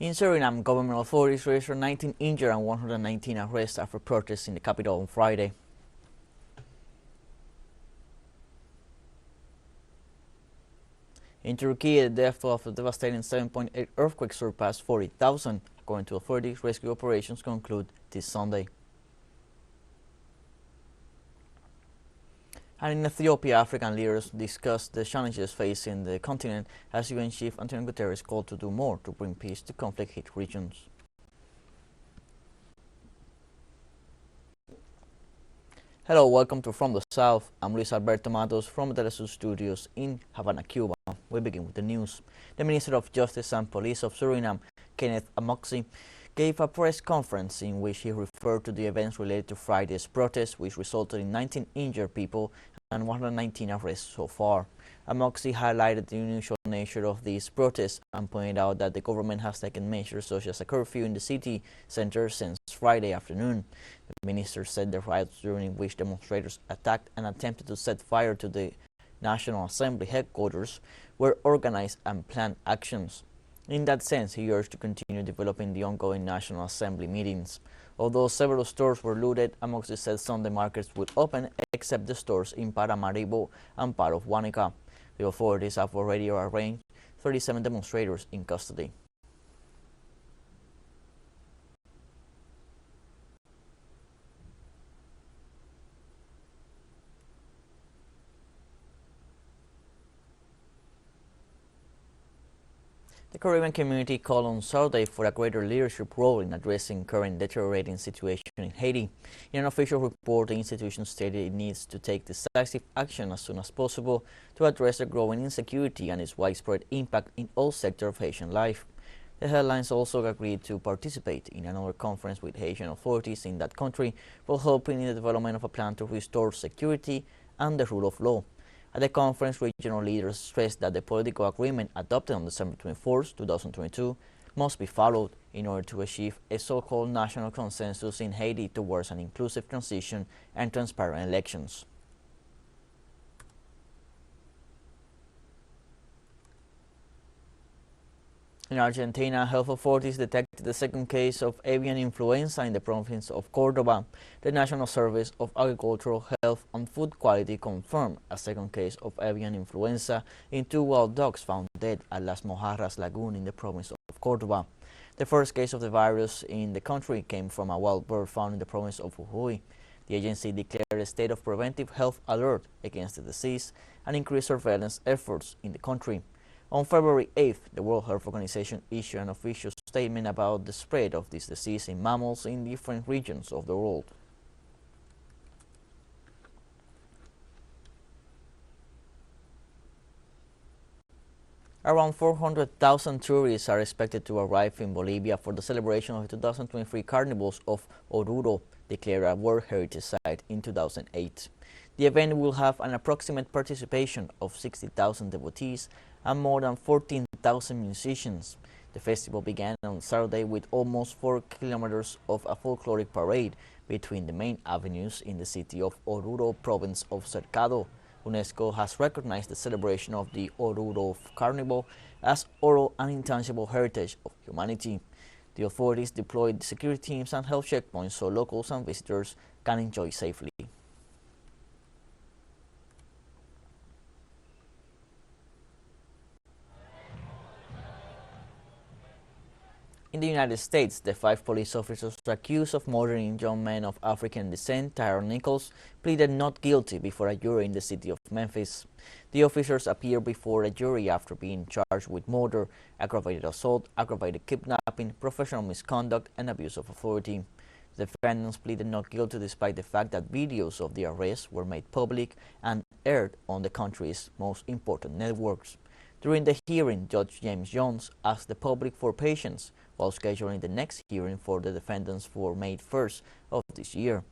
In Suriname, government authorities registered 19 injured and 119 arrests after protests in the capital on Friday. In Turkiye, the depth of the devastating 7.8 earthquake surpassed 40,000, according to authorities. Rescue operations conclude this Sunday. And in Ethiopia, African leaders discussed the challenges facing the continent as UN Chief Antonio Guterres called to do more to bring peace to conflict-hit regions. Hello, welcome to From the South. I'm Luis Alberto Matos from the TeleSUR studios in Havana, Cuba. We begin with the news. The Minister of Justice and Police of Suriname, Kenneth Amoxi, gave a press conference in which he referred to the events related to Friday's protests, which resulted in 19 injured people and 119 arrests so far. Amoxi highlighted the unusual nature of these protests and pointed out that the government has taken measures such as a curfew in the city center since Friday afternoon. The minister said the riots during which demonstrators attacked and attempted to set fire to the National Assembly headquarters were organized and planned actions. In that sense, he urged to continue developing the ongoing National Assembly meetings. Although several stores were looted, Amoxi said Sunday markets would open except the stores in Paramaribo and part of Wanica. The authorities have already arraigned 37 demonstrators in custody. The Caribbean community called on Saturday for a greater leadership role in addressing current deteriorating situation in Haiti. In an official report, the institution stated it needs to take decisive action as soon as possible to address the growing insecurity and its widespread impact in all sectors of Haitian life. The headlines also agreed to participate in another conference with Haitian authorities in that country while helping in the development of a plan to restore security and the rule of law. At the conference, regional leaders stressed that the political agreement adopted on December 24, 2022 must be followed in order to achieve a so-called national consensus in Haiti towards an inclusive transition and transparent elections. In Argentina, health authorities detected the second case of avian influenza in the province of Córdoba. The National Service of Agricultural Health and Food Quality confirmed a second case of avian influenza in 2 wild dogs found dead at Las Mojarras Lagoon in the province of Córdoba. The first case of the virus in the country came from a wild bird found in the province of Jujuy. The agency declared a state of preventive health alert against the disease and increased surveillance efforts in the country. On February 8th, the World Health Organization issued an official statement about the spread of this disease in mammals in different regions of the world. Around 400,000 tourists are expected to arrive in Bolivia for the celebration of the 2023 Carnivals of Oruro, declared a World Heritage Site in 2008. The event will have an approximate participation of 60,000 devotees and more than 14,000 musicians. The festival began on Saturday with almost 4 kilometers of a folkloric parade between the main avenues in the city of Oruro, province of Cercado. UNESCO has recognized the celebration of the Oruro Carnival as oral and intangible heritage of humanity. The authorities deployed security teams and health checkpoints so locals and visitors can enjoy safely. In the United States, the 5 police officers accused of murdering young men of African descent, Tyrone Nichols, pleaded not guilty before a jury in the city of Memphis. The officers appeared before a jury after being charged with murder, aggravated assault, aggravated kidnapping, professional misconduct, and abuse of authority. The defendants pleaded not guilty despite the fact that videos of the arrests were made public and aired on the country's most important networks. During the hearing, Judge James Jones asked the public for patience while scheduling the next hearing for the defendants for May 1st of this year.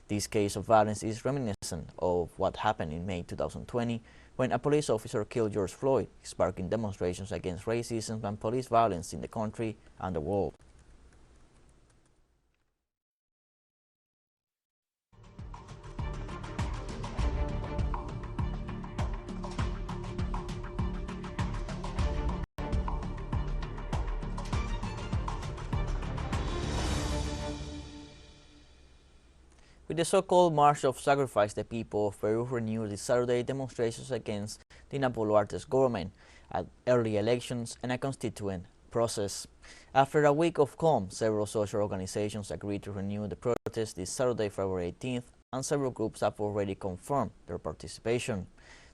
This case of violence is reminiscent of what happened in May 2020 when a police officer killed George Floyd, sparking demonstrations against racism and police violence in the country and the world. With the so-called March of Sacrifice, the people of Peru renewed this Saturday demonstrations against Dina Boluarte's government at early elections and a constituent process. After a week of calm, several social organizations agreed to renew the protest this Saturday, February 18th, and several groups have already confirmed their participation.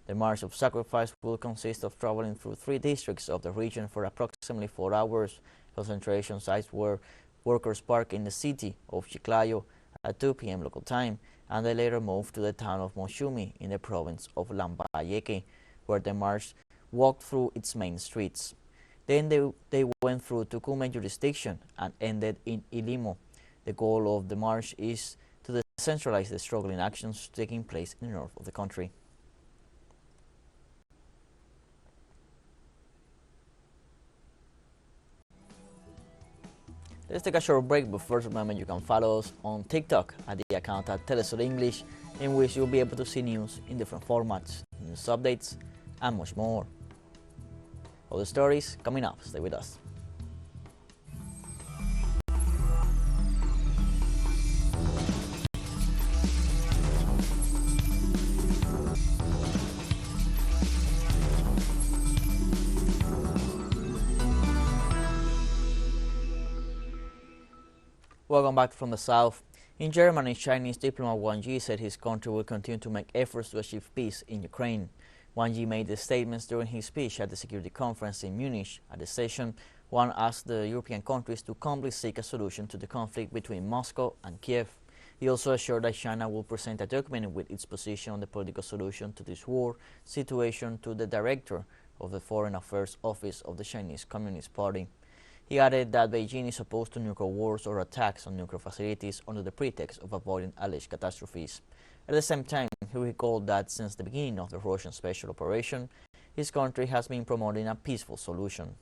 The March of Sacrifice will consist of traveling through 3 districts of the region for approximately 4 hours. Concentration sites were Workers' Park in the city of Chiclayo at 2 p.m. local time, and they later moved to the town of Moshumi in the province of Lambayeque, where the march walked through its main streets. Then they went through Tucumán jurisdiction and ended in Ilimo. The goal of the march is to decentralize the struggling actions taking place in the north of the country. Let's take a short break, but first remember you can follow us on TikTok at the account at TeleSUR English, in which you'll be able to see news in different formats, news updates, and much more. All the stories coming up. Stay with us. Welcome back from the south. In Germany, Chinese diplomat Wang Yi said his country will continue to make efforts to achieve peace in Ukraine. Wang Yi made the statements during his speech at the security conference in Munich. At the session, Wang asked the European countries to calmly seek a solution to the conflict between Moscow and Kiev. He also assured that China will present a document with its position on the political solution to this war situation to the director of the Foreign Affairs Office of the Chinese Communist Party. He added that Beijing is opposed to nuclear wars or attacks on nuclear facilities under the pretext of avoiding alleged catastrophes. At the same time, he recalled that since the beginning of the Russian special operation, his country has been promoting a peaceful solution.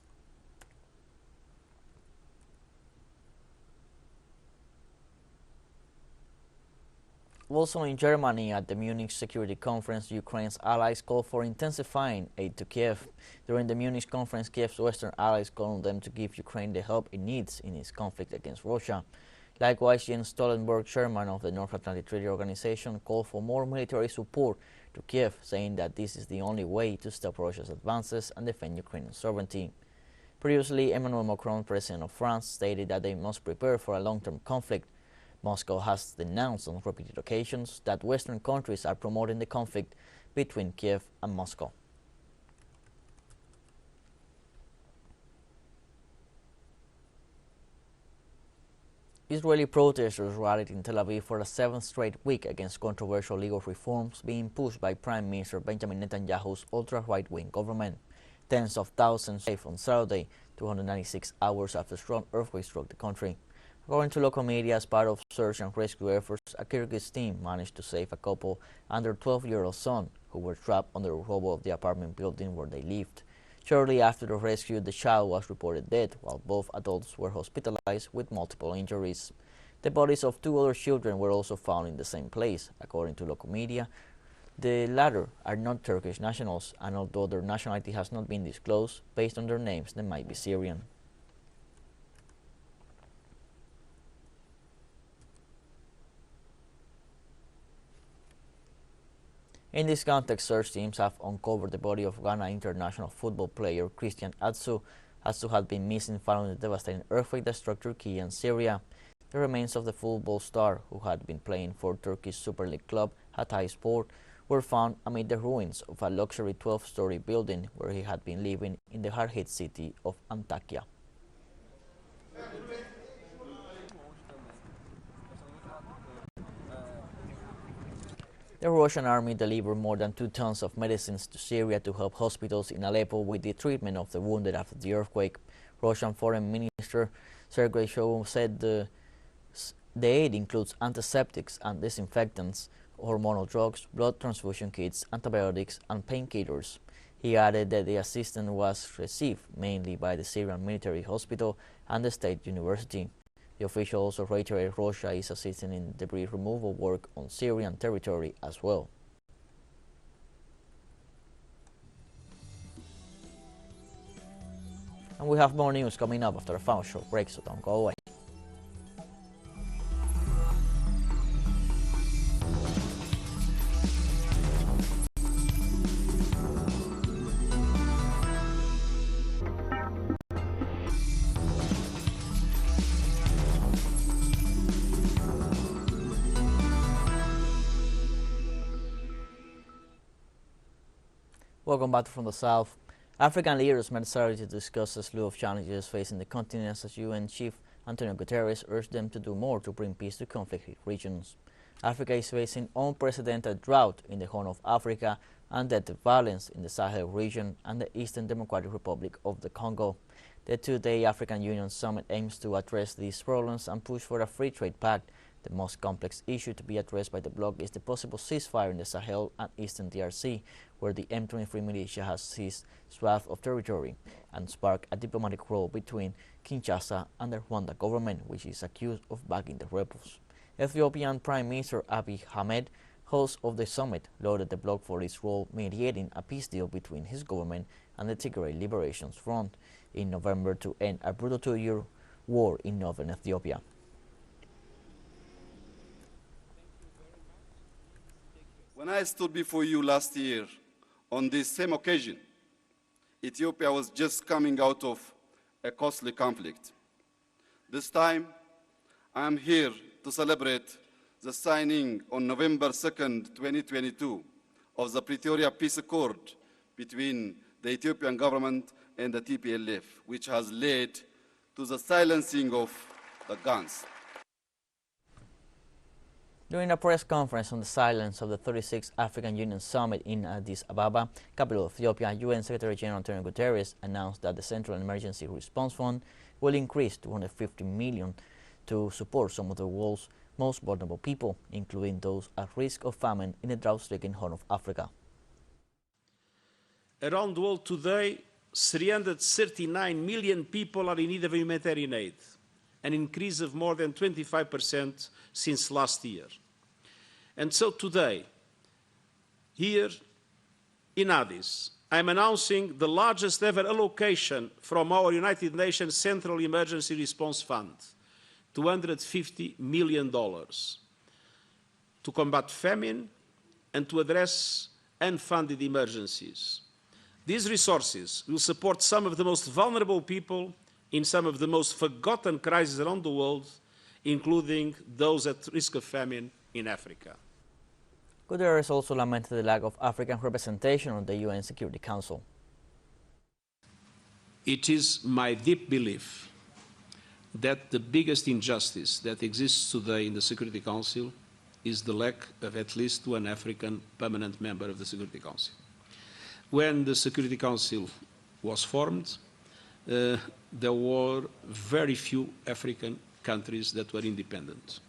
Also in Germany, at the Munich Security Conference, Ukraine's allies called for intensifying aid to Kiev. During the Munich conference, Kiev's Western allies called on them to give Ukraine the help it needs in its conflict against Russia. Likewise, Jens Stoltenberg, chairman of the North Atlantic Treaty Organization, called for more military support to Kiev, saying that this is the only way to stop Russia's advances and defend Ukrainian sovereignty. Previously, Emmanuel Macron, president of France, stated that they must prepare for a long-term conflict. Moscow has denounced on repeated occasions that Western countries are promoting the conflict between Kiev and Moscow. Israeli protesters rallied in Tel Aviv for a 7th straight week against controversial legal reforms being pushed by Prime Minister Benjamin Netanyahu's ultra-right-wing government. Tens of thousands saved on Saturday, 296 hours after strong earthquake struck the country. According to local media, as part of search and rescue efforts, a Kyrgyz team managed to save a couple and their 12-year-old son, who were trapped under the rubble of the apartment building where they lived. Shortly after the rescue, the child was reported dead, while both adults were hospitalized with multiple injuries. The bodies of 2 other children were also found in the same place, according to local media. The latter are not Turkish nationals, and although their nationality has not been disclosed, based on their names, they might be Syrian. In this context, search teams have uncovered the body of Ghana international football player Christian Atsu. Atsu had been missing following the devastating earthquake that struck Turkey and Syria. The remains of the football star, who had been playing for Turkey's Super League club Hatayspor, were found amid the ruins of a luxury 12-story building where he had been living in the hard-hit city of Antakya. The Russian army delivered more than 2 tons of medicines to Syria to help hospitals in Aleppo with the treatment of the wounded after the earthquake. Russian Foreign Minister Sergei Shoigu said the aid includes antiseptics and disinfectants, hormonal drugs, blood transfusion kits, antibiotics, and painkillers. He added that the assistance was received mainly by the Syrian Military Hospital and the State University. The official also reiterated Russia is assisting in debris removal work on Syrian territory as well. And we have more news coming up after a final short break, so don't go away. Welcome back from the South. African leaders met Saturday to discuss a slew of challenges facing the continent as UN Chief Antonio Guterres urged them to do more to bring peace to conflict regions. Africa is facing unprecedented drought in the Horn of Africa and deadly violence in the Sahel region and the Eastern Democratic Republic of the Congo. The two-day African Union Summit aims to address these problems and push for a free trade pact. The most complex issue to be addressed by the bloc is the possible ceasefire in the Sahel and Eastern DRC, where the M23 militia has seized swath of territory and sparked a diplomatic row between Kinshasa and the Rwanda government, which is accused of backing the rebels. Ethiopian Prime Minister Abiy Ahmed, host of the summit, lauded the bloc for its role mediating a peace deal between his government and the Tigray Liberation Front in November to end a brutal two-year war in northern Ethiopia. When I stood before you last year on this same occasion, Ethiopia was just coming out of a costly conflict. This time, I am here to celebrate the signing on November 2nd, 2022 of the Pretoria Peace Accord between the Ethiopian government and the TPLF, which has led to the silencing of the guns. During a press conference on the silence of the 36th African Union Summit in Addis Ababa, capital of Ethiopia, UN Secretary General Antonio Guterres announced that the Central Emergency Response Fund will increase to $150 million to support some of the world's most vulnerable people, including those at risk of famine in the drought-stricken Horn of Africa. Around the world today, 339 million people are in need of humanitarian aid, an increase of more than 25% since last year. And so today, here in Addis, I'm announcing the largest ever allocation from our United Nations Central Emergency Response Fund, $250 million, to combat famine and to address unfunded emergencies. These resources will support some of the most vulnerable people in some of the most forgotten crises around the world, including those at risk of famine in Africa. Guterres also lamented the lack of African representation on the UN Security Council. It is my deep belief that the biggest injustice that exists today in the Security Council is the lack of at least one African permanent member of the Security Council. When the Security Council was formed, there were very few African countries that were independent.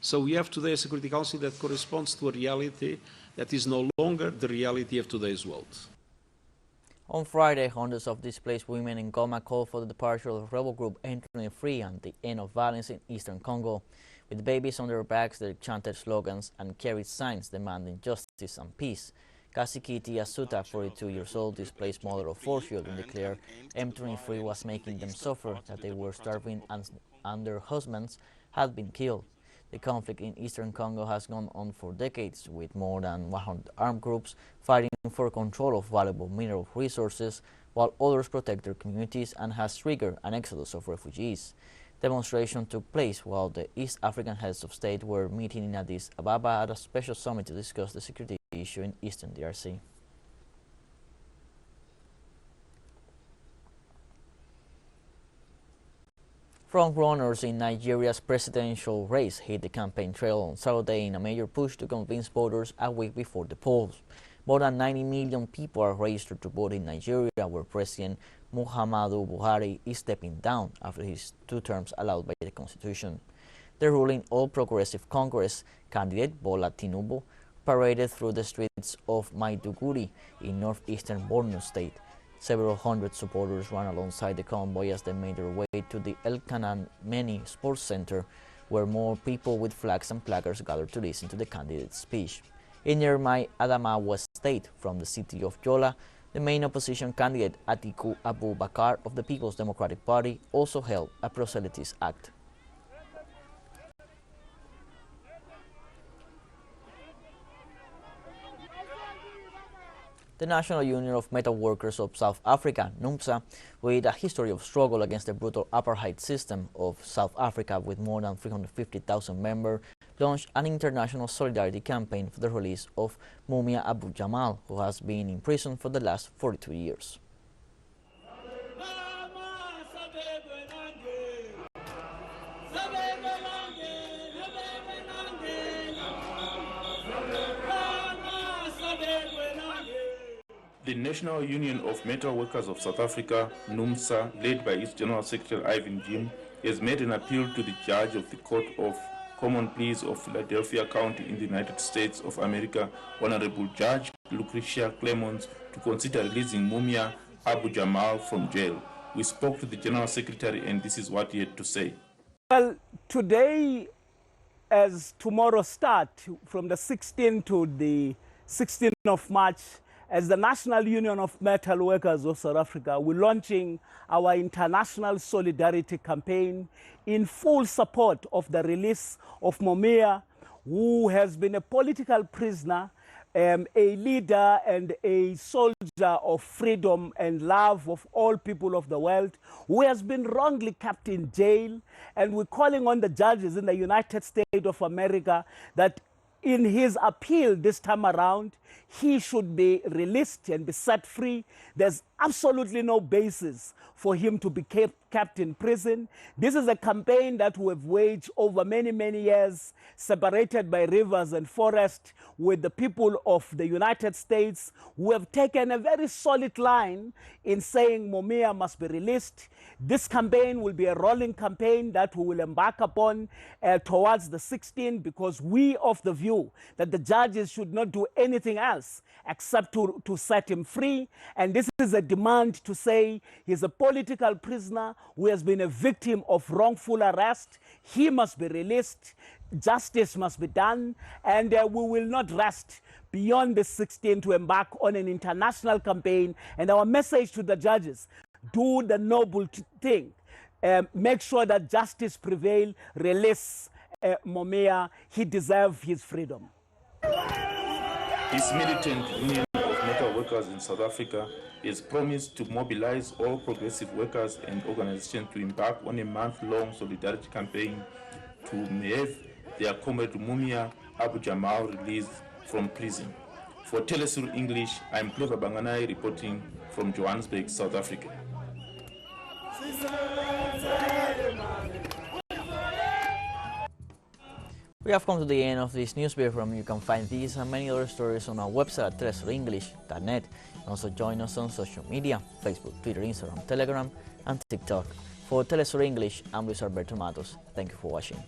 So we have today a Security Council that corresponds to a reality that is no longer the reality of today's world. On Friday, hundreds of displaced women in Goma called for the departure of the rebel group M23 and the end of violence in eastern Congo. With babies on their backs, they chanted slogans and carried signs demanding justice and peace. Kasikiti Asuta, 42 years old, displaced mother of 4 children, declared M23 was making them suffer, that they were starving and their husbands had been killed. The conflict in eastern Congo has gone on for decades, with more than 100 armed groups fighting for control of valuable mineral resources, while others protect their communities, and has triggered an exodus of refugees. Demonstration took place while the East African heads of state were meeting in Addis Ababa at a special summit to discuss the security issue in eastern DRC. Front-runners in Nigeria's presidential race hit the campaign trail on Saturday in a major push to convince voters a week before the polls. More than 90 million people are registered to vote in Nigeria, where President Muhammadu Buhari is stepping down after his 2 terms allowed by the Constitution. The ruling All Progressive Congress candidate Bola Tinubu paraded through the streets of Maiduguri in northeastern Borno State. Several hundred supporters ran alongside the convoy as they made their way to the El Kanameni Sports Center, where more people with flags and placards gathered to listen to the candidate's speech. In nearby Adamawa State, from the city of Yola, the main opposition candidate Atiku Abubakar of the People's Democratic Party also held a proselytist act. The National Union of Metal Workers of South Africa, NUMSA, with a history of struggle against the brutal apartheid system of South Africa with more than 350,000 members, launched an international solidarity campaign for the release of Mumia Abu Jamal, who has been in prison for the last 42 years. The National Union of Metal Workers of South Africa, NUMSA, led by its General Secretary Ivan Jim, has made an appeal to the judge of the Court of Common Pleas of Philadelphia County in the United States of America, Honorable Judge Lucretia Clemons, to consider releasing Mumia Abu Jamal from jail. We spoke to the General Secretary, and this is what he had to say. Well, today, as tomorrow start, from the 16th to the 16th of March, as the National Union of Metal Workers of South Africa, we're launching our international solidarity campaign in full support of the release of Mumia, who has been a political prisoner, a leader and a soldier of freedom and love of all people of the world, who has been wrongly kept in jail. And we're calling on the judges in the United States of America that in his appeal this time around, he should be released and be set free. There's absolutely no basis for him to be kept in prison. This is a campaign that we have waged over many, many years, separated by rivers and forests, with the people of the United States who have taken a very solid line in saying Mumia must be released. This campaign will be a rolling campaign that we will embark upon towards the 16th, because we of the view that the judges should not do anything else except to set him free. And this is a demand to say he's a political prisoner who has been a victim of wrongful arrest. He must be released. Justice must be done. And we will not rest beyond the 16th to embark on an international campaign. And our message to the judges: do the noble thing. Make sure that justice prevails. Release Mumia. He deserves his freedom. This militant union of metal workers in South Africa has promised to mobilize all progressive workers and organizations to embark on a month-long solidarity campaign to have their comrade Mumia Abu Jamal released from prison. For TeleSUR English, I'm Clover Banganai reporting from Johannesburg, South Africa. We have come to the end of this news briefing. You can find these and many other stories on our website at telesurenglish.net. Also join us on social media: Facebook, Twitter, Instagram, Telegram, and TikTok. For TeleSUR English, I'm Luis Alberto Matos. Thank you for watching.